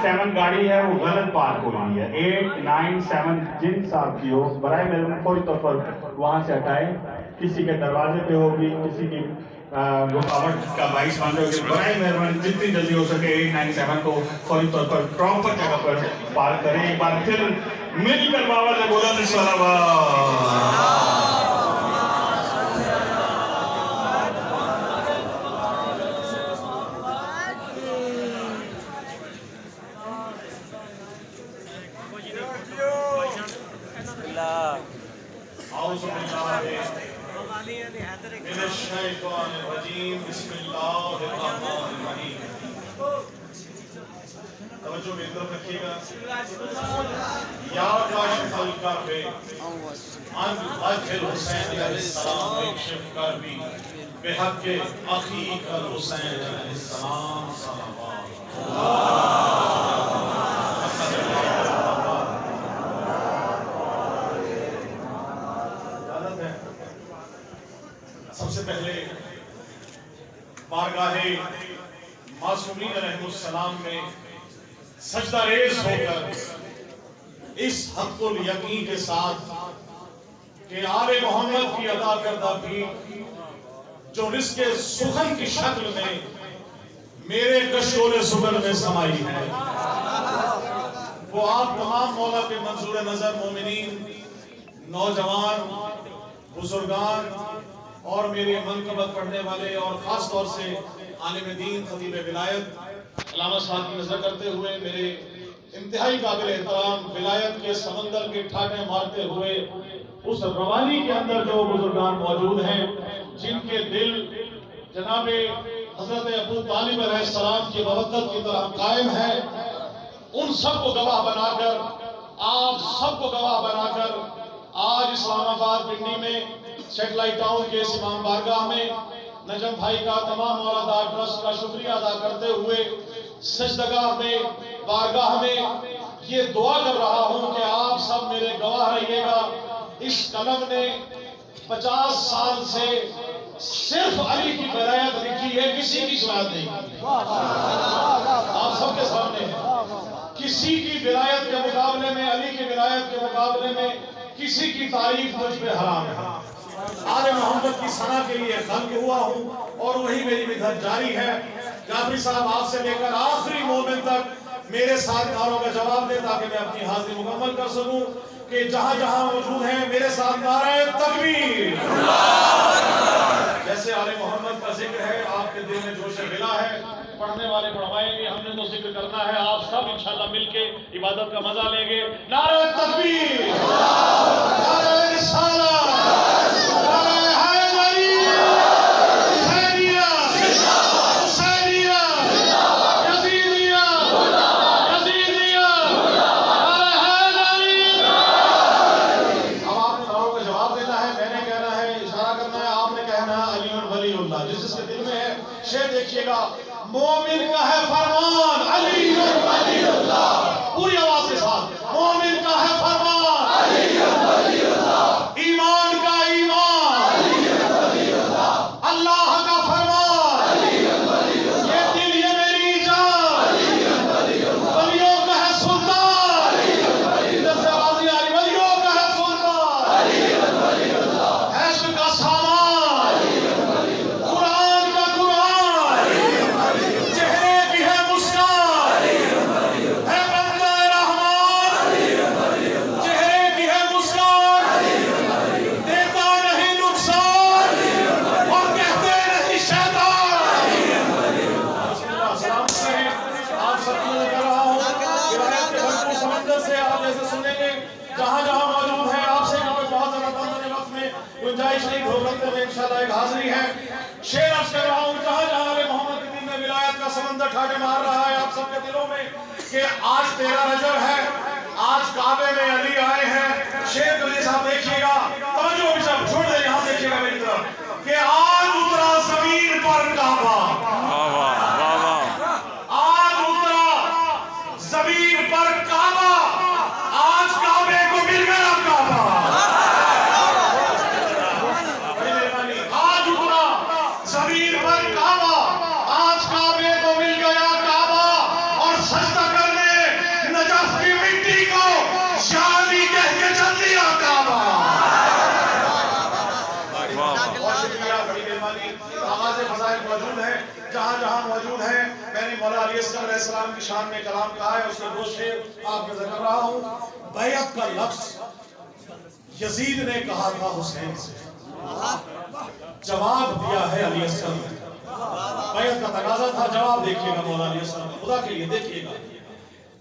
897 گاڑی ہے وہ غلط پارک ہو رہی ہے. 897 جن صاحب کی ہو برائے مہربانی فوری طور پر وہاں سے ہٹائیں. کسی کے دروازے پہ ہوگی, کسی کی رکاوٹ کا باعث بن رہے ہوگی, برائے مہربانی جتنی جلدی ہو سکے 897 کو فوری طور پر پراپر جگہ پر پارک کریں. ایک بار پھر مل کر بابا نے بولا من الشیطان الرجیم بسم اللہ الرحمن الرحیم. توجہ میری طرف رکھیے گا. یا کاشف الکرب عن وجه الحسین علیہ السلام اکشف کربی بحق اخیک الحسین علیہ السلام صلوات. سب سے پہلے بارگاہ معصومین علیہ السلام میں سجدہ ریز ہو کر اس حق الیقین کے ساتھ کہ آل محمد کی ادا کردہ بھیک جو رزق سخن کی شکل میں میرے کشکول سبل میں سمائی ہے, وہ آپ تمام مولا کے منظور نظر مومنین, نوجوان, بزرگان اور میرے منقبت پڑھنے والے اور خاص طور سے عالم دین خطیب ولایت علامہ صاحب کی نظر کرتے ہوئے میرے انتہائی قابل احترام ولایت کے سمندر کے ٹھاٹے مارتے ہوئے اس روانی کے اندر جو بزرگان موجود ہیں جن کے دل جناب حضرت ابو طالب علیہ السلام کی محبت کی طرح قائم ہے, ان سب کو گواہ بنا کر, آپ سب کو گواہ بنا کر آج اسلام آباد پنڈی میں سیٹلائٹ ٹاؤن کے اس امام بارگاہ میں نجم بھائی کا تمام مولانا ٹرسٹ کا شکریہ ادا کرتے ہوئے سجدگاہ میں بارگاہ میں یہ دعا کر رہا ہوں کہ آپ سب میرے گواہ رہیے گا. اس قلم نے 50 سال سے صرف علی کی ولایت لکھی ہے, کسی کی شاید نہیں. آپ سب کے سامنے ہے, کسی کی ولایت کے مقابلے میں, علی کی ولایت کے مقابلے میں کسی کی تعریف مجھ پہ حرام ہے. آل محمد کی ثنا کے لیے خلق ہوا ہوں اور وہی میری محنت جاری ہے. جعفری صاحب آپ سے لے کر آخری مومن تک میرے ساتھ نعروں کا جواب دیں تاکہ میں اپنی حاضری مکمل کر سکوں کہ جہاں جہاں موجود ہیں میرے ساتھ نعرہ تکبیر. جیسے آل محمد کا ذکر ہے, آپ کے دل میں جوش غلا ہے, پڑھنے والے پڑھوائیں گے, ہم نے تو ذکر کرنا ہے, آپ سب انشاءاللہ مل کے عبادت کا مزہ لیں گے. نعرہ تکبیر, نعرہ رسالہ, مومن کا ہے فرمان علی ولی اللہ, پوری آواز کے ساتھ مومن کا ہے فرمان علی ولی اللہ, ایمان کا ایمان علی ولی اللہ, اللہ کا فرمان علی ولی اللہ, یہ دل یہ میری جان علی ولی اللہ, ولیوں کا ہے سلطان علی ولی اللہ, جیسے آوازی آئی ولیوں کا ہے سلطان علی ولی اللہ, عشق کا سامان علی ولی اللہ, قرآن کا قرآن علی چہرے کی ہے مسکان ہے بندہ رحمان, چہرے کی ہے مسکان, دیتا نہیں نقصان اور کہتے نہیں شیطان. سلام سے آپ سب کو کر رہا ہوں ولایت کے بھرپور سمندر سے آپ جیسے سنیں گے جہاں جہاں موجود ہیں. آپ سے بہت زیادہ کم وقت میں گنجائش نہیں, ڈھولکتے ہوئے انشاءاللہ ایک حاضری ہے. شعر عرض کر رہا ہوں جہاں جہاں محمد کے دل میں ولایت کا سمندر ٹھاٹے مار رہا ہے آپ سب کے دلوں میں کہ آج 13 رجب ہے, آج کعبے میں علی آئے ہیں. شیخ علی صاحب دیکھیے گا, توجہ بھی صاحب چھوڑ دیں, یہاں دیکھیے گا میری طرف کہ آج اترا زمین پر کعبہ, آج اترا زمین پر کعبہ, آج کعبے کو مل گیا کعبہ. آج اترا زمین پر کعبہ, آج کعبے کو مل گیا کعبہ, اور سجدہ کرنے جہاں جہاں موجود ہیں، میں نے مولا علیہ السلام کی شان میں کلام کہا ہے، اس کے 2 شعر آپ کو ذکر رہا ہوں۔ بیعت کا لفظ یزید نے کہا تھا حسین سے، جواب دیا ہے علیہ السلام نے۔ بیعت کا تقاضا تھا، جواب دیکھیے گا مولا علیہ السلام کا، خدا کے لیے دیکھیے گا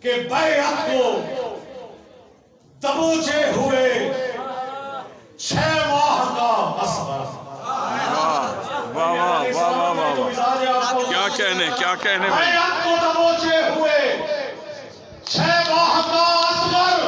کہ بیعت کو دبوچے ہوئے 6 ماہ کا اصغر۔ کیا کہنے بیعت کو دبوچے ہوئے 6 ماہ کا اصغر،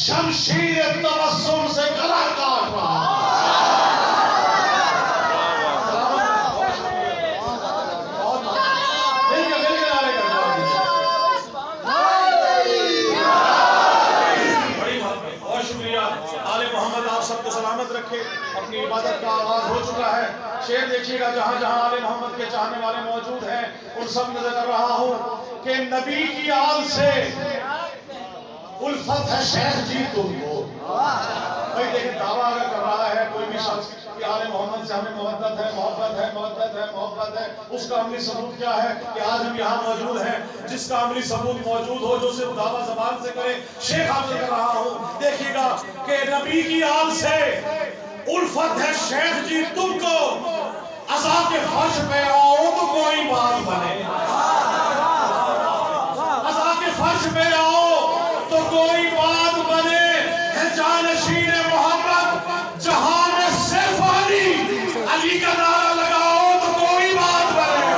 شمشیر تبسم سے گلا کاٹ رہا۔ رکھے اپنی عبادت کا آغاز ہو چکا ہے۔ شعر دیکھیے گا، جہاں جہاں آل محمد کے چاہنے والے موجود ہیں ان سب میں ذکر رہا ہوں کہ نبی کی آل سے الفت ہے شیخ جی تم کو۔ بھائی دیکھیں، دعویٰ اگر کر رہا ہے کوئی بھی شخص کہ آل محمد سے ہمیں محبت ہے، محبت ہے، محبت ہے، محبت ہے، اس کا عملی ثبوت کیا ہے کہ آج ہم یہاں موجود ہیں؟ جس کا عملی ثبوت موجود ہو، جو صرف دعویٰ زبان سے کرے، شیخ آپ سے کر رہا ہوں، دیکھیے گا کہ نبی کی آل سے الفت ہے شیخ جی تم کو، عزا کے فرش پہ آؤ تو کوئی بات بنے، عزا کے فرش پہ آؤ تو کوئی بات بنے، ہے جانشین محمد جہاں میں صرف علی کا نعرہ لگاؤ تو کوئی بات بنے۔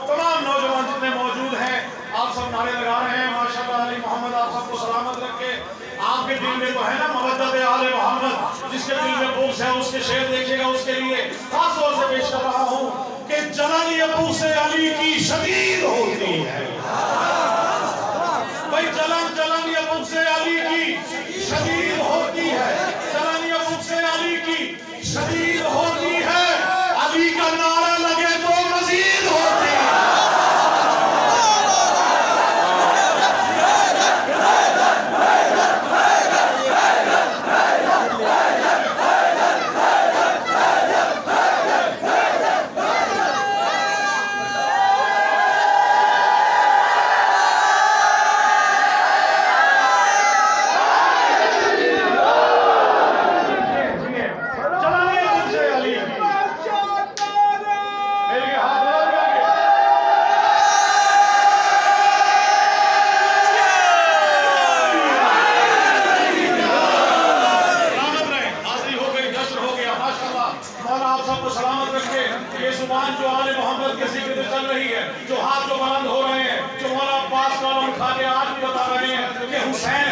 تمام نوجوان جتنے موجود ہیں آپ سب نعرے لگا رہے ہیں، ماشاءاللہ علی محمد آپ سب کو سلامت رکھے۔ آپ کے دل میں تو ہے نا مودت آل محمد، جس کے دل میں بغض ہے اس کے شعر دیکھیے گا، اس کے لیے خاص طور سے پیش کر رہا ہوں کہ جلن ابو سے علی کی شدید ہوتی ہے۔ بھائی جلن ابو سے علی کی شدید ہوتی ہے، جلن ابو سے علی کی شدید ہوتی ہے، علی کا نعرہ لگے تو مزید ہوتی ہے۔ جو ہاتھ جو بلند ہو رہے ہیں، جو مولا عباس کا نام اٹھا کے آج بھی بتا رہے ہیں کہ حسین